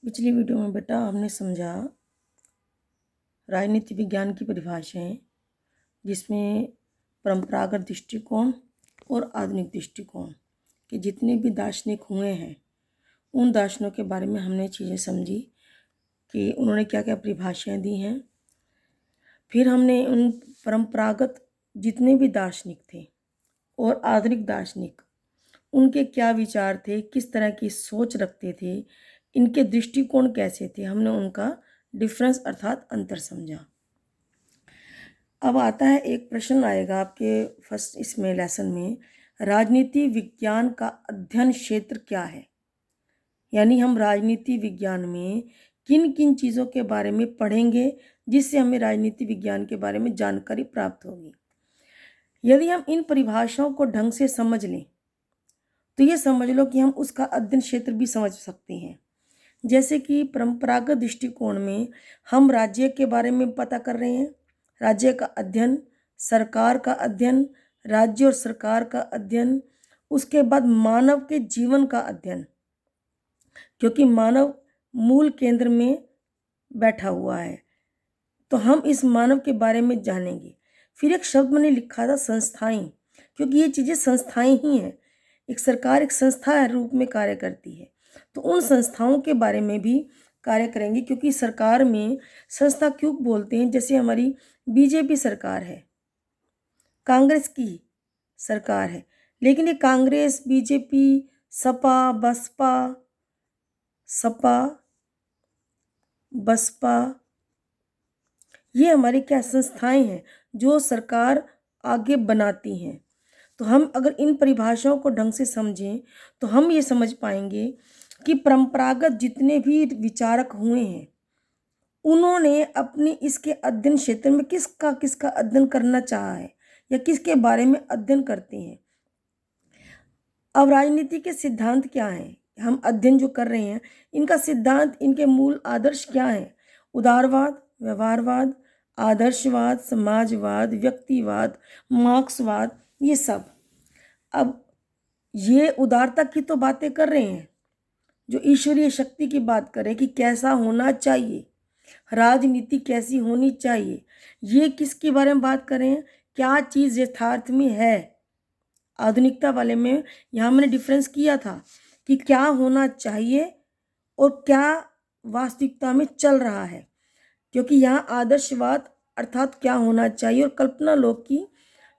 पिछली वीडियो में बेटा हमने समझा राजनीति विज्ञान की परिभाषाएं, जिसमें परंपरागत दृष्टिकोण और आधुनिक दृष्टिकोण के जितने भी दार्शनिक हुए हैं उन दार्शनिकों के बारे में हमने चीज़ें समझी कि उन्होंने क्या क्या परिभाषाएं दी हैं। फिर हमने उन परंपरागत जितने भी दार्शनिक थे और आधुनिक दार्शनिक, उनके क्या विचार थे, किस तरह की सोच रखते थे, इनके दृष्टिकोण कैसे थे, हमने उनका डिफरेंस अर्थात अंतर समझा। अब आता है एक प्रश्न आएगा आपके फर्स्ट इसमें लेसन में, राजनीति विज्ञान का अध्ययन क्षेत्र क्या है। यानी हम राजनीति विज्ञान में किन किन चीज़ों के बारे में पढ़ेंगे जिससे हमें राजनीति विज्ञान के बारे में जानकारी प्राप्त होगी। यदि हम इन परिभाषाओं को ढंग से समझ लें तो ये समझ लो कि हम उसका अध्ययन क्षेत्र भी समझ सकते हैं। जैसे कि परंपरागत दृष्टिकोण में हम राज्य के बारे में पता कर रहे हैं, राज्य का अध्ययन, सरकार का अध्ययन, राज्य और सरकार का अध्ययन, उसके बाद मानव के जीवन का अध्ययन, क्योंकि मानव मूल केंद्र में बैठा हुआ है तो हम इस मानव के बारे में जानेंगे। फिर एक शब्द मैंने लिखा था संस्थाएं, क्योंकि ये चीज़ें संस्थाएं ही हैं। एक सरकार एक संस्था रूप में कार्य करती है तो उन संस्थाओं के बारे में भी कार्य करेंगे, क्योंकि सरकार में संस्था क्यों बोलते हैं। जैसे हमारी बीजेपी सरकार है, कांग्रेस की सरकार है, लेकिन ये कांग्रेस, बीजेपी, सपा बसपा ये हमारी क्या संस्थाएं हैं जो सरकार आगे बनाती हैं। तो हम अगर इन परिभाषाओं को ढंग से समझें तो हम ये समझ पाएंगे कि परंपरागत जितने भी विचारक हुए हैं उन्होंने अपने इसके अध्ययन क्षेत्र में किसका किसका अध्ययन करना चाहा है या किसके बारे में अध्ययन करते हैं। अब राजनीति के सिद्धांत क्या हैं, हम अध्ययन जो कर रहे हैं इनका सिद्धांत, इनके मूल आदर्श क्या हैं। उदारवाद, व्यवहारवाद, आदर्शवाद, समाजवाद, व्यक्तिवाद, मार्क्सवाद, ये सब। अब ये उदारता की तो बातें कर रहे हैं, जो ईश्वरीय शक्ति की बात करें कि कैसा होना चाहिए, राजनीति कैसी होनी चाहिए। ये किसके बारे में बात करें, क्या चीज़ यथार्थ में है। आधुनिकता वाले में यहाँ मैंने डिफरेंस किया था कि क्या होना चाहिए और क्या वास्तविकता में चल रहा है, क्योंकि यहाँ आदर्शवाद अर्थात क्या होना चाहिए और कल्पना लोक की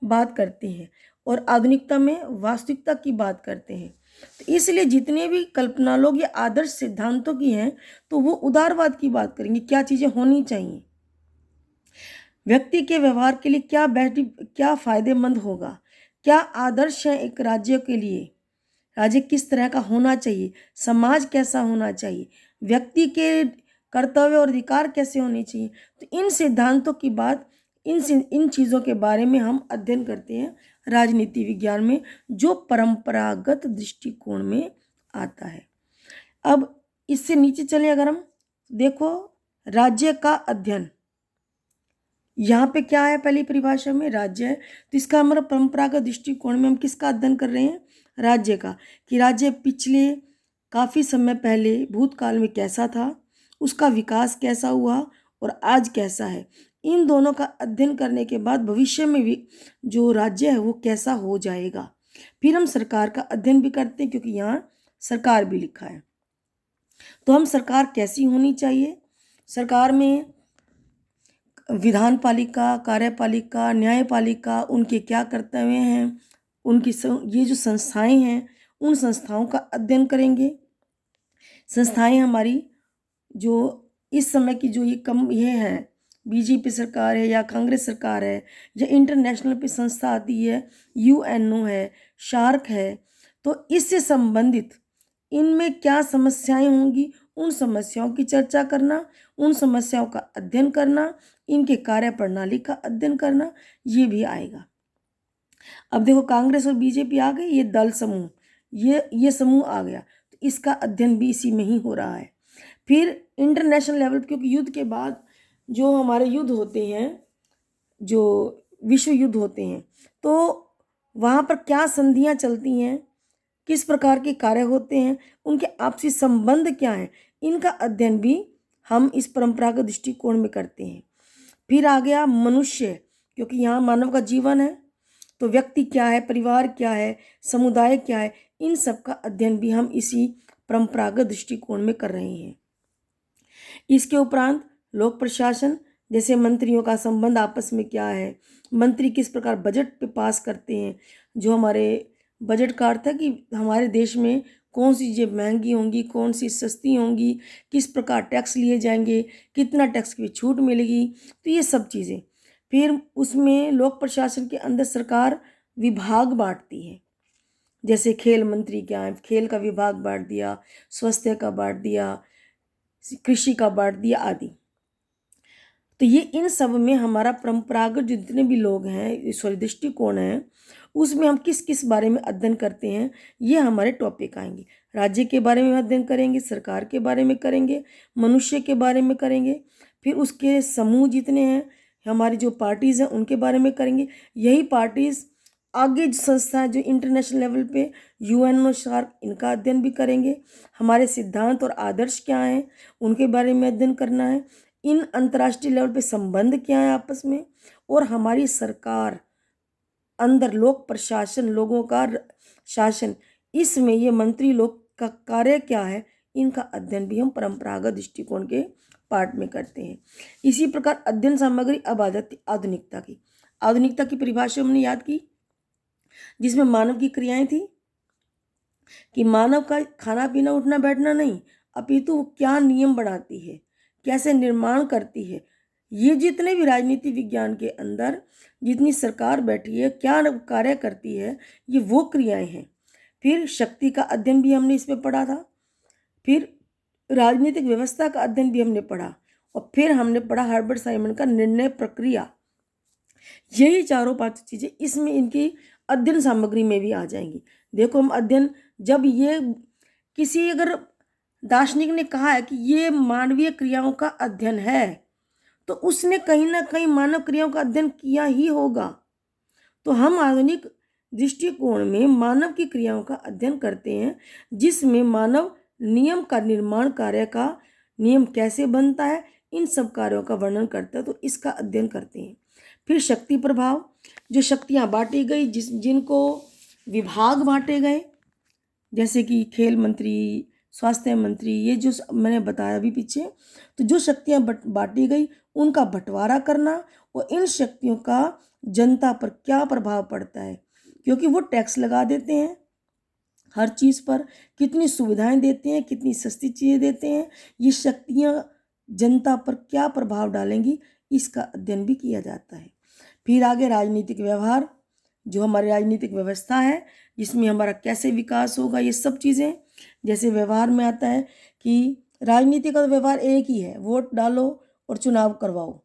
बात करते हैं और आधुनिकता में वास्तविकता की बात करते हैं। तो इसलिए जितने भी कल्पना लोग या आदर्श सिद्धांतों की हैं तो वो उदारवाद की बात करेंगे, क्या चीज़ें होनी चाहिए, व्यक्ति के व्यवहार के लिए क्या फायदेमंद होगा, क्या आदर्श है एक राज्य के लिए, राज्य किस तरह का होना चाहिए, समाज कैसा होना चाहिए, व्यक्ति के कर्तव्य और अधिकार कैसे होने चाहिए। तो इन सिद्धांतों की बात, इन चीज़ों के बारे में हम अध्ययन करते हैं राजनीति विज्ञान में, जो परंपरागत दृष्टिकोण में आता है। अब इससे नीचे चले अगर हम देखो, राज्य का अध्ययन, यहाँ पे क्या है, पहली परिभाषा में राज्य है तो इसका हमारा परंपरागत दृष्टिकोण में हम किसका अध्ययन कर रहे हैं, राज्य का, कि राज्य पिछले काफ़ी समय पहले भूतकाल में कैसा था, उसका विकास कैसा हुआ और आज कैसा है। इन दोनों का अध्ययन करने के बाद भविष्य में भी जो राज्य है वो कैसा हो जाएगा। फिर हम सरकार का अध्ययन भी करते हैं, क्योंकि यहाँ सरकार भी लिखा है। तो हम सरकार कैसी होनी चाहिए, सरकार में विधान पालिका, कार्यपालिका, न्यायपालिका, उनके क्या कर्तव्य हैं, उनकी ये जो संस्थाएं हैं उन संस्थाओं का अध्ययन करेंगे। संस्थाएं हमारी जो इस समय की जो ये है, बीजेपी सरकार है या कांग्रेस सरकार है या इंटरनेशनल पे संस्था आती है, यूएनओ है, शार्क है, तो इससे संबंधित इनमें क्या समस्याएं होंगी उन समस्याओं की चर्चा करना, उन समस्याओं का अध्ययन करना, इनके कार्य प्रणाली का अध्ययन करना, ये भी आएगा। अब देखो कांग्रेस और बीजेपी आ गई, ये दल समूह, ये समूह आ गया, तो इसका अध्ययन भी इसी में ही हो रहा है। फिर इंटरनेशनल लेवल, क्योंकि युद्ध के बाद जो हमारे युद्ध होते हैं, जो विश्व युद्ध होते हैं, तो वहाँ पर क्या संधियाँ चलती हैं, किस प्रकार के कार्य होते हैं, उनके आपसी संबंध क्या हैं, इनका अध्ययन भी हम इस परंपरागत दृष्टिकोण में करते हैं। फिर आ गया मनुष्य, क्योंकि यहाँ मानव का जीवन है, तो व्यक्ति क्या है, परिवार क्या है, समुदाय क्या है, इन सब का अध्ययन भी हम इसी परंपरागत दृष्टिकोण में कर रहे हैं। इसके उपरांत लोक प्रशासन, जैसे मंत्रियों का संबंध आपस में क्या है, मंत्री किस प्रकार बजट पे पास करते हैं, जो हमारे बजट का अर्थ है कि हमारे देश में कौन सी चीज़ें महंगी होंगी, कौन सी सस्ती होंगी, किस प्रकार टैक्स लिए जाएंगे, कितना टैक्स की छूट मिलेगी, तो ये सब चीज़ें। फिर उसमें लोक प्रशासन के अंदर सरकार विभाग बांटती है, जैसे खेल मंत्री क्या है, खेल का विभाग बांट दिया, स्वास्थ्य का बांट दिया, कृषि का बांट दिया आदि। तो ये इन सब में हमारा परंपरागत जितने भी लोग हैं, सॉरी दृष्टिकोण है, उसमें हम किस किस बारे में अध्ययन करते हैं, ये हमारे टॉपिक आएंगे। राज्य के बारे में अध्ययन करेंगे, सरकार के बारे में करेंगे, मनुष्य के बारे में करेंगे, फिर उसके समूह जितने हैं, हमारी जो पार्टीज़ हैं उनके बारे में करेंगे। यही पार्टीज़ आगे संस्थाएं जो इंटरनेशनल लेवल पे UN अनुसार, इनका अध्ययन भी करेंगे। हमारे सिद्धांत और आदर्श क्या हैं, उनके बारे में अध्ययन करना है। इन अंतर्राष्ट्रीय लेवल पे संबंध क्या है आपस में, और हमारी सरकार अंदर लोक प्रशासन, लोगों का शासन, इसमें ये मंत्री लोग का कार्य क्या है, इनका अध्ययन भी हम परंपरागत दृष्टिकोण के पार्ट में करते हैं। इसी प्रकार अध्ययन सामग्री अब आ जाती आधुनिकता की। आधुनिकता की परिभाषा हमने याद की, जिसमें मानव की क्रियाएं थी कि मानव का खाना पीना उठना बैठना नहीं, अपितु वो क्या नियम बनाती है, कैसे निर्माण करती है, ये जितने भी राजनीति विज्ञान के अंदर जितनी सरकार बैठी है, क्या कार्य करती है, ये वो क्रियाएं हैं। फिर शक्ति का अध्ययन भी हमने इसमें पढ़ा था, फिर राजनीतिक व्यवस्था का अध्ययन भी हमने पढ़ा, और फिर हमने पढ़ा हर्बर्ट साइमन का निर्णय प्रक्रिया। यही चारों पांच चीजें इसमें इनकी अध्ययन सामग्री में भी आ जाएंगी। देखो, हम अध्ययन, जब ये किसी अगर दार्शनिक ने कहा है कि ये मानवीय क्रियाओं का अध्ययन है, तो उसने कहीं ना कहीं मानव क्रियाओं का अध्ययन किया ही होगा। तो हम आधुनिक दृष्टिकोण में मानव की क्रियाओं का अध्ययन करते हैं, जिसमें मानव नियम का निर्माण कार्य का नियम कैसे बनता है, इन सब कार्यों का वर्णन करता है, तो इसका अध्ययन करते हैं। फिर शक्ति प्रभाव, जो शक्तियाँ बांटी गई, जिनको विभाग बांटे गए, जैसे कि खेल मंत्री, स्वास्थ्य मंत्री, ये जो मैंने बताया अभी पीछे, तो जो शक्तियाँ बांटी गई उनका बंटवारा करना, और इन शक्तियों का जनता पर क्या प्रभाव पड़ता है, क्योंकि वो टैक्स लगा देते हैं हर चीज़ पर, कितनी सुविधाएं देते हैं, कितनी सस्ती चीज़ें देते हैं, ये शक्तियाँ जनता पर क्या प्रभाव डालेंगी, इसका अध्ययन भी किया जाता है। फिर आगे राजनीतिक व्यवहार, जो हमारी राजनीतिक व्यवस्था है, जिसमें हमारा कैसे विकास होगा, ये सब चीज़ें। जैसे व्यवहार में आता है कि राजनीति का व्यवहार एक ही है, वोट डालो और चुनाव करवाओ,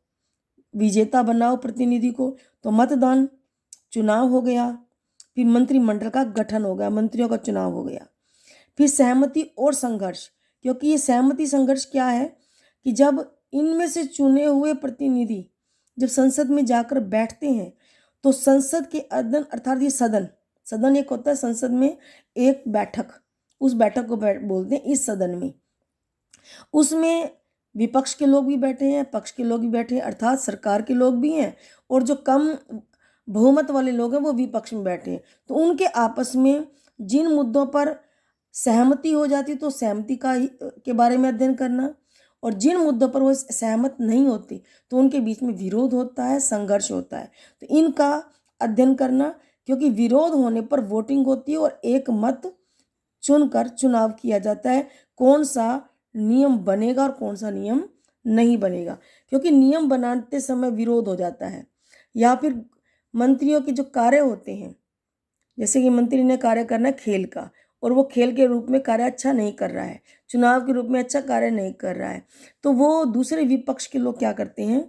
विजेता बनाओ प्रतिनिधि को, तो मतदान, चुनाव हो गया, फिर मंत्रिमंडल का गठन हो गया, मंत्रियों का चुनाव हो गया। फिर सहमति और संघर्ष, क्योंकि ये सहमति संघर्ष क्या है कि जब इनमें से चुने हुए प्रतिनिधि जब संसद में जाकर बैठते हैं, तो संसद के अध्ययन, अर्थात ये सदन एक होता है, संसद में एक बैठक, उस बैठक को बोलते हैं इस सदन में। उसमें विपक्ष के लोग भी बैठे हैं, पक्ष के लोग भी बैठे हैं, अर्थात सरकार के लोग भी हैं, और जो कम बहुमत वाले लोग हैं वो विपक्ष में बैठे हैं। तो उनके आपस में जिन मुद्दों पर सहमति हो जाती, तो सहमति के बारे में अध्ययन करना, और जिन मुद्दों पर वो सहमत नहीं होती, तो उनके बीच में विरोध होता है, संघर्ष होता है, तो इनका अध्ययन करना, क्योंकि विरोध होने पर वोटिंग होती है और एक मत चुनकर चुनाव किया जाता है, कौन सा नियम बनेगा और कौन सा नियम नहीं बनेगा। क्योंकि नियम बनाते समय विरोध हो जाता है, या फिर मंत्रियों के जो कार्य होते हैं, जैसे कि मंत्री ने कार्य करना है खेल का, और वो खेल के रूप में कार्य अच्छा नहीं कर रहा है, चुनाव के रूप में अच्छा कार्य नहीं कर रहा है, तो वो दूसरे विपक्ष के लोग क्या करते हैं,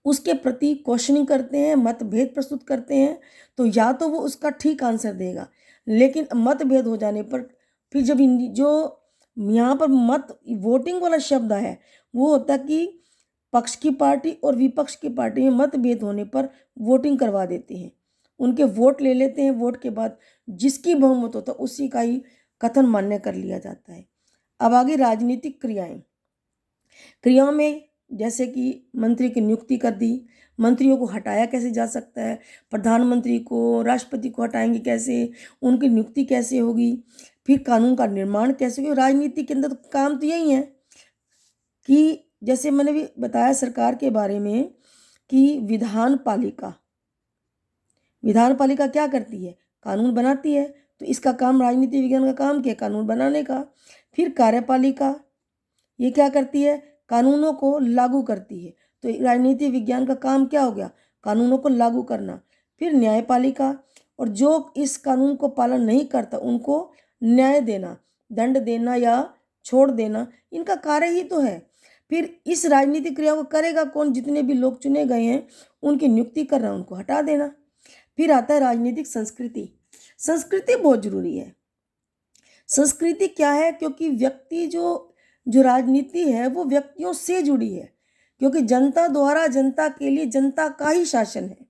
उसके प्रति क्वेश्चनिंग करते हैं, मतभेद प्रस्तुत करते हैं। तो या तो वो उसका ठीक आंसर देगा, लेकिन मतभेद हो जाने पर फिर जब जो यहाँ पर मत वोटिंग वाला शब्द है, वो होता कि पक्ष की पार्टी और विपक्ष की पार्टी में मतभेद होने पर वोटिंग करवा देते हैं, उनके वोट ले लेते हैं, वोट के बाद जिसकी बहुमत होता है उसी का ही कथन मान्य कर लिया जाता है। अब आगे राजनीतिक क्रियाओं में जैसे कि मंत्री की नियुक्ति कर दी, मंत्रियों को हटाया कैसे जा सकता है, प्रधानमंत्री को, राष्ट्रपति को हटाएंगे कैसे, उनकी नियुक्ति कैसे होगी, फिर कानून का निर्माण कैसे होगा। राजनीति के अंदर तो काम तो यही है कि जैसे मैंने भी बताया सरकार के बारे में कि विधान पालिका क्या करती है, कानून बनाती है। तो इसका काम, राजनीति विज्ञान का काम क्या है, कानून बनाने का। फिर कार्यपालिका, ये क्या करती है, कानूनों को लागू करती है। तो राजनीति विज्ञान का काम क्या हो गया, कानूनों को लागू करना। फिर न्यायपालिका, और जो इस कानून को पालन नहीं करता उनको न्याय देना, दंड देना या छोड़ देना, इनका कार्य ही तो है। फिर इस राजनीतिक क्रिया को करेगा कौन, जितने भी लोग चुने गए हैं उनकी नियुक्ति करना, उनको हटा देना। फिर आता है राजनीतिक संस्कृति। संस्कृति बहुत जरूरी है। संस्कृति क्या है, क्योंकि व्यक्ति जो राजनीति है वो व्यक्तियों से जुड़ी है, क्योंकि जनता द्वारा जनता के लिए जनता का ही शासन है।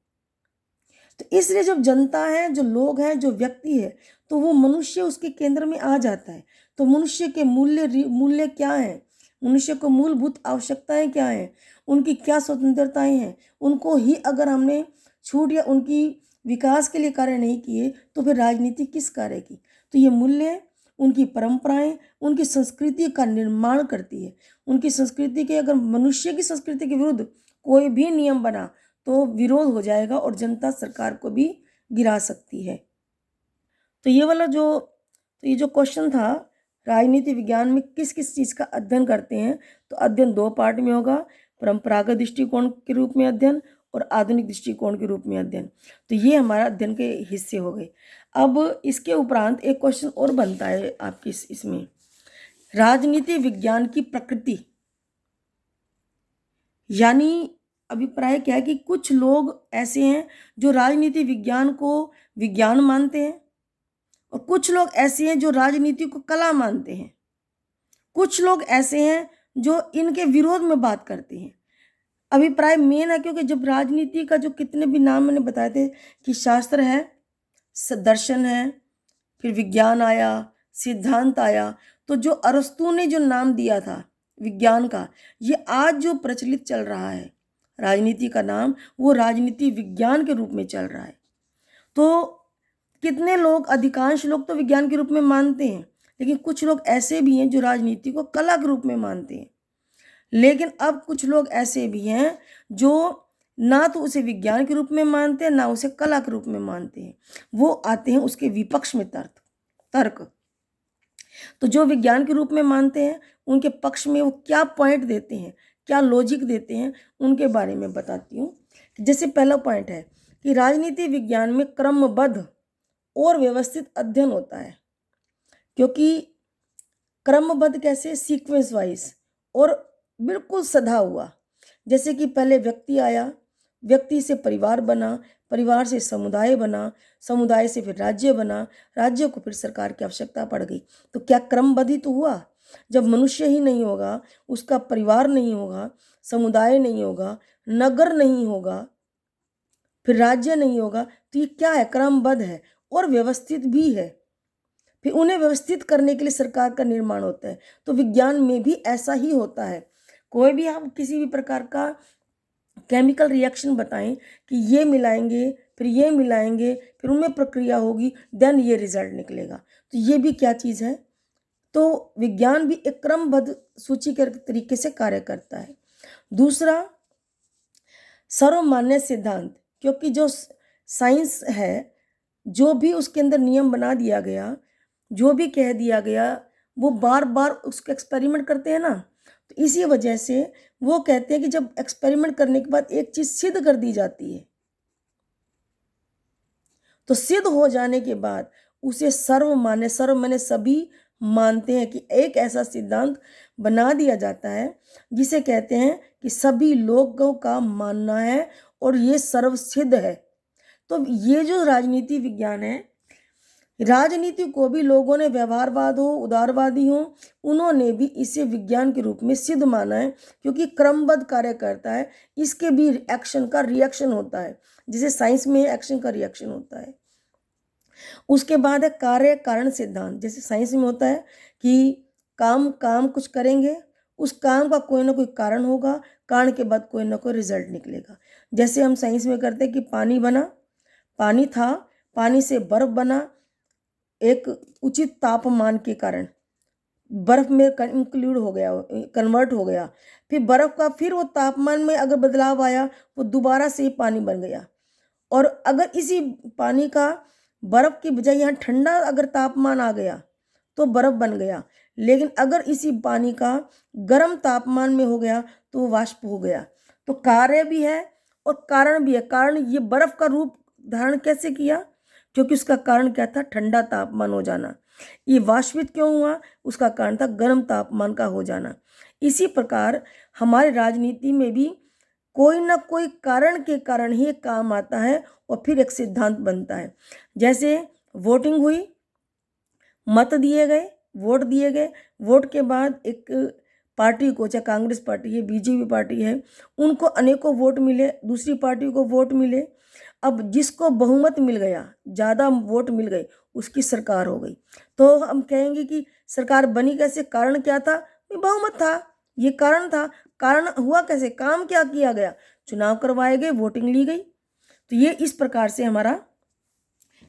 तो इसलिए जब जनता है, जो लोग हैं, जो व्यक्ति है, तो वो मनुष्य उसके केंद्र में आ जाता है। तो मनुष्य के मूल्य क्या हैं, मनुष्य को मूलभूत आवश्यकताएं क्या हैं, उनकी क्या स्वतंत्रताएं हैं, उनको ही अगर हमने छूट या उनकी विकास के लिए कार्य नहीं किए तो फिर राजनीति किस कार्य की। तो ये मूल्य, उनकी परंपराएं, उनकी संस्कृति का निर्माण करती है। उनकी संस्कृति के, अगर मनुष्य की संस्कृति के विरुद्ध कोई भी नियम बना तो विरोध हो जाएगा और जनता सरकार को भी गिरा सकती है। तो ये जो क्वेश्चन था, राजनीति विज्ञान में किस किस चीज़ का अध्ययन करते हैं, तो अध्ययन दो पार्ट में होगा, परंपरागत दृष्टिकोण के रूप में अध्ययन और आधुनिक दृष्टिकोण के रूप में अध्ययन। तो ये हमारा अध्ययन के हिस्से हो गए। अब इसके उपरांत एक क्वेश्चन और बनता है आपकी इसमें, राजनीति विज्ञान की प्रकृति। यानी अभिप्राय क्या है कि कुछ लोग ऐसे हैं जो राजनीति विज्ञान को विज्ञान मानते हैं, और कुछ लोग ऐसे हैं जो राजनीति को कला मानते हैं। कुछ लोग ऐसे हैं जो इनके विरोध में बात करते हैं। अभिप्राय मेन है, क्योंकि जब राजनीति का जो कितने भी नाम मैंने बताए थे कि शास्त्र है, दर्शन है, फिर विज्ञान आया, सिद्धांत आया, तो जो अरस्तु ने जो नाम दिया था विज्ञान का, ये आज जो प्रचलित चल रहा है राजनीति का नाम, वो राजनीति विज्ञान के रूप में चल रहा है। तो कितने लोग, अधिकांश लोग तो विज्ञान के रूप में मानते हैं, लेकिन कुछ लोग ऐसे भी हैं जो राजनीति को कला के रूप में मानते हैं। लेकिन अब कुछ लोग ऐसे भी हैं जो ना तो उसे विज्ञान के रूप में मानते हैं, ना उसे कला के रूप में मानते हैं। वो आते हैं उसके विपक्ष में तर्क। तो जो विज्ञान के रूप में मानते हैं उनके पक्ष में वो क्या पॉइंट देते हैं, क्या लॉजिक देते हैं, उनके बारे में बताती हूँ। जैसे पहला पॉइंट है कि राजनीति विज्ञान में क्रमबद्ध और व्यवस्थित अध्ययन होता है। क्योंकि क्रमबद्ध कैसे, सीक्वेंस वाइज और बिल्कुल सधा हुआ। जैसे कि पहले व्यक्ति आया, व्यक्ति से परिवार बना, परिवार से समुदाय बना, समुदाय से फिर राज्य बना, राज्य को फिर सरकार की आवश्यकता पड़ गई। तो क्या क्रमबद्ध ही तो हुआ। जब मनुष्य ही नहीं होगा, उसका परिवार नहीं होगा, समुदाय नहीं होगा, नगर नहीं होगा, फिर राज्य नहीं होगा, तो ये क्या है, क्रमबद्ध है और व्यवस्थित भी है। फिर उन्हें व्यवस्थित करने के लिए सरकार का निर्माण होता है। तो विज्ञान में भी ऐसा ही होता है। कोई भी हम किसी भी प्रकार का केमिकल रिएक्शन बताएं कि ये मिलाएंगे, फिर ये मिलाएंगे, फिर उनमें प्रक्रिया होगी, देन ये रिजल्ट निकलेगा। तो ये भी क्या चीज़ है, तो विज्ञान भी एक क्रमबद्ध सूची के तरीके से कार्य करता है। दूसरा, सर्वमान्य सिद्धांत। क्योंकि जो साइंस है, जो भी उसके अंदर नियम बना दिया गया, जो भी कह दिया गया, वो बार बार उसको एक्सपेरिमेंट करते हैं ना। तो इसी वजह से वो कहते हैं कि जब एक्सपेरिमेंट करने के बाद एक चीज़ सिद्ध कर दी जाती है, तो सिद्ध हो जाने के बाद उसे सर्वमान्य, सर्व माने सभी मानते हैं कि एक ऐसा सिद्धांत बना दिया जाता है जिसे कहते हैं कि सभी लोगों का मानना है और ये सर्वसिद्ध है। तो ये जो राजनीति विज्ञान है, राजनीति को भी लोगों ने व्यवहारवाद हो, उदारवादी हो, उन्होंने भी इसे विज्ञान के रूप में सिद्ध माना है, क्योंकि क्रमबद्ध कार्य करता है। इसके भी एक्शन का रिएक्शन होता है, जैसे साइंस में एक्शन का रिएक्शन होता है। उसके बाद है कार्य कारण सिद्धांत। जैसे साइंस में होता है कि काम कुछ करेंगे, उस काम का कोई ना कोई कारण होगा, कारण के बाद कोई ना कोई रिजल्ट निकलेगा। जैसे हम साइंस में करते हैं कि पानी बना, पानी था, पानी से बर्फ बना, एक उचित तापमान के कारण बर्फ में इंक्लूड हो गया, कन्वर्ट हो गया। फिर बर्फ का फिर वो तापमान में अगर बदलाव आया, वो दोबारा से ही पानी बन गया। और अगर इसी पानी का बर्फ की बजाय यहाँ ठंडा अगर तापमान आ गया तो बर्फ बन गया। लेकिन अगर इसी पानी का गर्म तापमान में हो गया तो वो वाष्प हो गया। तो कार्य भी है और कारण भी है। कारण ये बर्फ का रूप धारण कैसे किया, क्योंकि उसका कारण क्या था, ठंडा तापमान हो जाना। ये वाष्पित क्यों हुआ, उसका कारण था गर्म तापमान का हो जाना। इसी प्रकार हमारे राजनीति में भी कोई ना कोई कारण के कारण ही काम आता है और फिर एक सिद्धांत बनता है। जैसे वोटिंग हुई, मत दिए गए, वोट दिए गए, वोट के बाद एक पार्टी को, चाहे कांग्रेस पार्टी है, बीजेपी पार्टी है, उनको अनेकों वोट मिले, दूसरी पार्टी को वोट मिले। अब जिसको बहुमत मिल गया, ज़्यादा वोट मिल गए, उसकी सरकार हो गई। तो हम कहेंगे कि सरकार बनी कैसे, कारण क्या था, बहुमत था, ये कारण था। कारण हुआ कैसे, काम क्या किया गया, चुनाव करवाए गए, वोटिंग ली गई। तो ये इस प्रकार से हमारा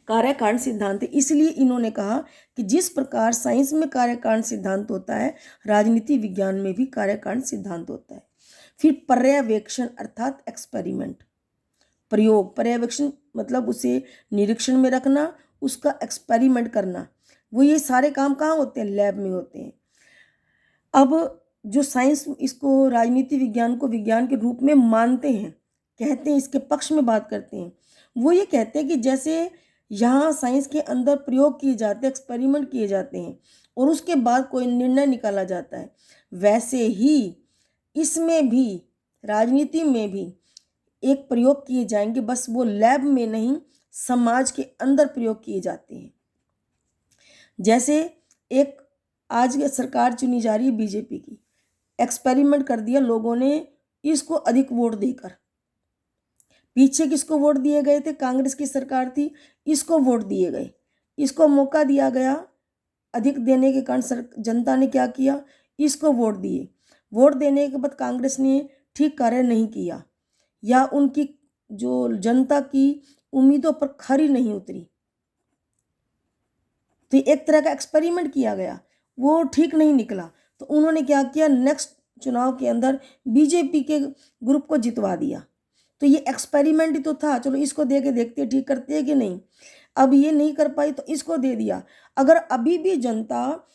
कार्य कारण सिद्धांत है। इसलिए इन्होंने कहा कि जिस प्रकार साइंस में कार्य कारण सिद्धांत होता है, राजनीति विज्ञान में भी कार्य कारण सिद्धांत होता है। फिर पर्यवेक्षण अर्थात एक्सपेरिमेंट, प्रयोग। पर्यवेक्षण मतलब उसे निरीक्षण में रखना, उसका एक्सपेरिमेंट करना। वो ये सारे काम कहाँ होते हैं, लैब में होते हैं। अब जो साइंस इसको, राजनीति विज्ञान को विज्ञान के रूप में मानते हैं, कहते हैं, इसके पक्ष में बात करते हैं, वो ये कहते हैं कि जैसे यहाँ साइंस के अंदर प्रयोग किए जाते हैं, एक्सपेरिमेंट किए जाते हैं और उसके बाद कोई निर्णय निकाला जाता है, वैसे ही इसमें भी, राजनीति में भी एक प्रयोग किए जाएंगे। बस वो लैब में नहीं, समाज के अंदर प्रयोग किए जाते हैं। जैसे एक आज की सरकार चुनी जा रही है बीजेपी की, एक्सपेरिमेंट कर दिया लोगों ने इसको अधिक वोट देकर। पीछे किसको वोट दिए गए थे, कांग्रेस की सरकार थी, इसको वोट दिए गए, इसको मौका दिया गया अधिक देने के कारण जनता ने क्या किया, इसको वोट दिए। वोट देने के बाद कांग्रेस ने ठीक कार्य नहीं किया या उनकी जो जनता की उम्मीदों पर खरी नहीं उतरी, तो एक तरह का एक्सपेरिमेंट किया गया, वो ठीक नहीं निकला। तो उन्होंने क्या किया, नेक्स्ट चुनाव के अंदर बीजेपी के ग्रुप को जितवा दिया। तो ये एक्सपेरिमेंट ही तो था, चलो इसको दे के देखते ठीक करते हैं कि नहीं। अब ये नहीं कर पाई तो इसको दे दिया। अगर अभी भी जनता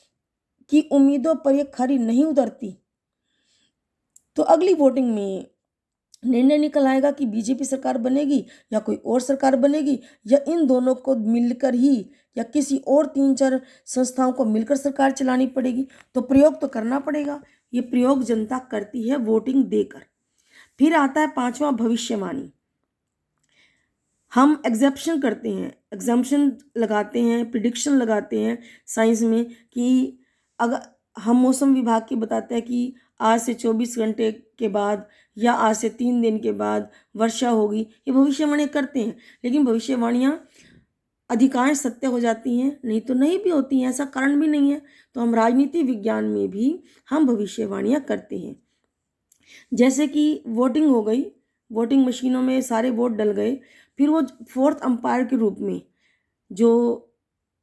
की उम्मीदों पर ये खरी नहीं उतरती तो अगली वोटिंग में निर्णय निकल आएगा कि बीजेपी सरकार बनेगी या कोई और सरकार बनेगी, या इन दोनों को मिलकर ही या किसी और 3-4 संस्थाओं को मिलकर सरकार चलानी पड़ेगी। तो प्रयोग तो करना पड़ेगा। ये प्रयोग जनता करती है वोटिंग देकर। फिर आता है 5वां, भविष्यवाणी। हम एग्जैप्शन करते हैं, एग्जम्पशन लगाते हैं, प्रिडिक्शन लगाते हैं साइंस में कि अगर हम मौसम विभाग के बताते हैं कि आज से 24 घंटे के बाद या आज से 3 दिन के बाद वर्षा होगी, ये भविष्यवाणी करते हैं। लेकिन भविष्यवाणियाँ अधिकांश सत्य हो जाती हैं, नहीं तो नहीं भी होती हैं, ऐसा कारण भी नहीं है। तो हम राजनीति विज्ञान में भी हम भविष्यवाणियाँ करते हैं। जैसे कि वोटिंग हो गई, वोटिंग मशीनों में सारे वोट डल गए, फिर वो फोर्थ अंपायर के रूप में जो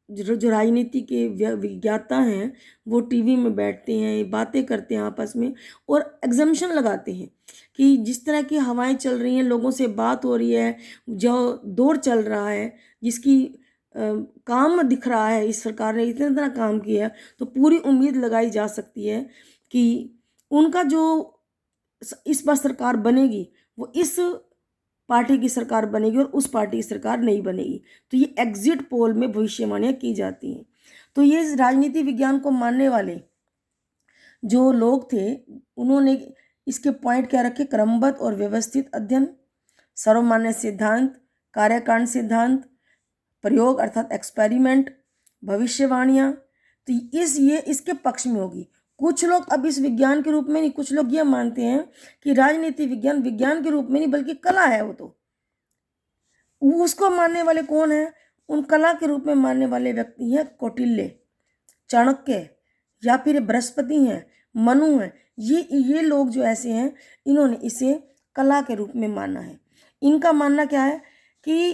राजनीति के विज्ञाता हैं, वो टीवी में बैठते हैं, बातें करते हैं आपस में और एग्जम्पशन लगाते हैं कि जिस तरह की हवाएं चल रही हैं, लोगों से बात हो रही है, जो दौर चल रहा है, जिसकी काम दिख रहा है, इस सरकार ने इतने तरह काम किया है, तो पूरी उम्मीद लगाई जा सकती है कि उनका जो इस बार सरकार बनेगी वो इस पार्टी की सरकार बनेगी और उस पार्टी की सरकार नहीं बनेगी। तो ये एग्जिट पोल में भविष्यवाणियाँ की जाती हैं। तो ये राजनीति विज्ञान को मानने वाले जो लोग थे, उन्होंने इसके पॉइंट क्या रखे, क्रमबद्ध और व्यवस्थित अध्ययन, सर्वमान्य सिद्धांत, कार्यकारण सिद्धांत, प्रयोग अर्थात एक्सपेरिमेंट, भविष्यवाणियाँ, तो ये इसके पक्ष में होगी। कुछ लोग अब इस विज्ञान के रूप में नहीं, कुछ लोग ये मानते हैं कि राजनीति विज्ञान विज्ञान के रूप में नहीं बल्कि कला है। वो तो उसको मानने वाले कौन है? उन कला के रूप में मानने वाले व्यक्ति हैं कौटिल्य, चाणक्य, या फिर बृहस्पति हैं, मनु हैं। ये लोग जो ऐसे हैं, इन्होंने इसे कला के रूप में माना है। इनका मानना क्या है कि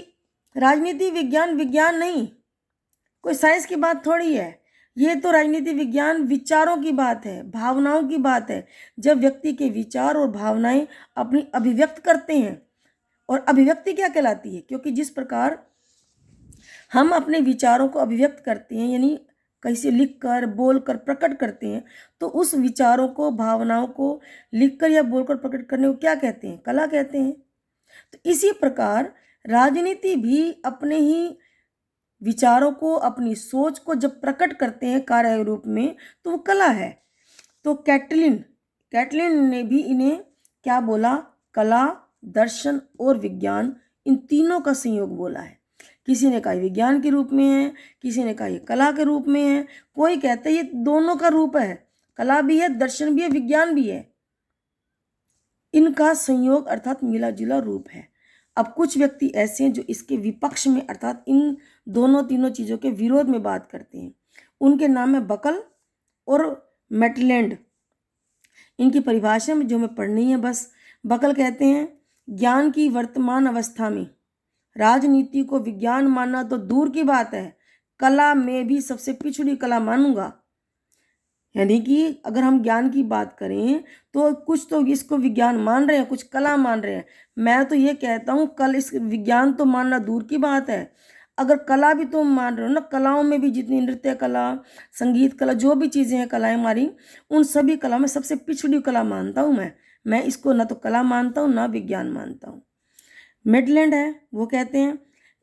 राजनीति विज्ञान विज्ञान नहीं, कोई साइंस की बात थोड़ी है। ये तो राजनीति विज्ञान विचारों की बात है, भावनाओं की बात है। जब व्यक्ति के विचार और भावनाएं अपनी अभिव्यक्त करते हैं, और अभिव्यक्ति क्या कहलाती है? क्योंकि जिस प्रकार हम अपने विचारों को अभिव्यक्त करते हैं, यानी कैसे लिख कर बोल कर प्रकट करते हैं, तो उस विचारों को भावनाओं को लिख कर या बोल कर प्रकट करने को क्या कहते हैं? कला कहते हैं। तो इसी प्रकार राजनीति भी अपने ही विचारों को, अपनी सोच को जब प्रकट करते हैं कार्य रूप में, तो वो कला है। तो कैटलिन ने भी इन्हें क्या बोला? कला, दर्शन और विज्ञान, इन तीनों का संयोग बोला है। किसी ने कहा विज्ञान के रूप में है, किसी ने कहा ये कला के रूप में है, कोई कहता है ये दोनों का रूप है, कला भी है, दर्शन भी है, विज्ञान भी है। इनका संयोग अर्थात मिला जुला रूप है। अब कुछ व्यक्ति ऐसे हैं जो इसके विपक्ष में, अर्थात इन दोनों तीनों चीज़ों के विरोध में बात करते हैं। उनके नाम है बकल और मेटलैंड। इनकी परिभाषा में जो हमें पढ़नी है बस। बकल कहते हैं ज्ञान की वर्तमान अवस्था में राजनीति को विज्ञान मानना तो दूर की बात है, कला में भी सबसे पिछड़ी कला मानूंगा। यानी कि अगर हम ज्ञान की बात करें तो कुछ तो इसको विज्ञान मान रहे हैं, कुछ कला मान रहे हैं। मैं तो ये कहता हूँ इस विज्ञान तो मानना दूर की बात है, अगर कला भी तुम मान रहे हो ना, कलाओं में भी जितनी नृत्य कला, संगीत कला, जो भी चीज़ें हैं कलाएं हमारी, उन सभी कला में सबसे पिछड़ी कला मानता हूँ मैं इसको ना तो कला मानता हूँ ना विज्ञान मानता हूँ। मिडलैंड है, वो कहते हैं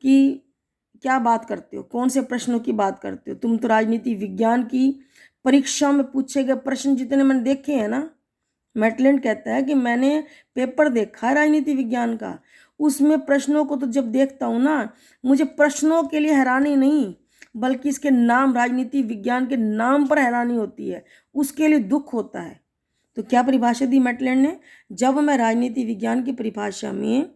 कि क्या बात करते हो, कौन से प्रश्नों की बात करते हो, तुम तो राजनीति विज्ञान की परीक्षा में पूछे गए प्रश्न जितने मैंने देखे हैं ना। मेटलैंड कहता है कि मैंने पेपर देखा है राजनीति विज्ञान का, उसमें प्रश्नों को तो जब देखता हूँ ना, मुझे प्रश्नों के लिए हैरानी नहीं बल्कि इसके नाम, राजनीति विज्ञान के नाम पर हैरानी होती है, उसके लिए दुख होता है। तो क्या परिभाषा दी मेटलैंड ने? जब मैं राजनीति विज्ञान की परिभाषा में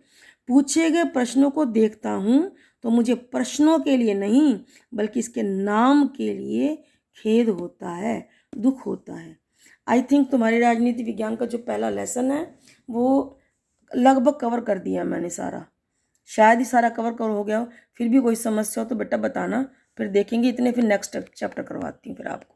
पूछे गए प्रश्नों को देखता हूँ तो मुझे प्रश्नों के लिए नहीं बल्कि इसके नाम के लिए खेद होता है, दुख होता है। आई थिंक तुम्हारी राजनीति विज्ञान का जो पहला लेसन है वो लगभग कवर कर दिया मैंने सारा, शायद ही सारा कवर हो गया हो। फिर भी कोई समस्या हो तो बेटा बताना, फिर देखेंगे। इतने फिर नेक्स्ट चैप्टर करवाती हूँ फिर आपको।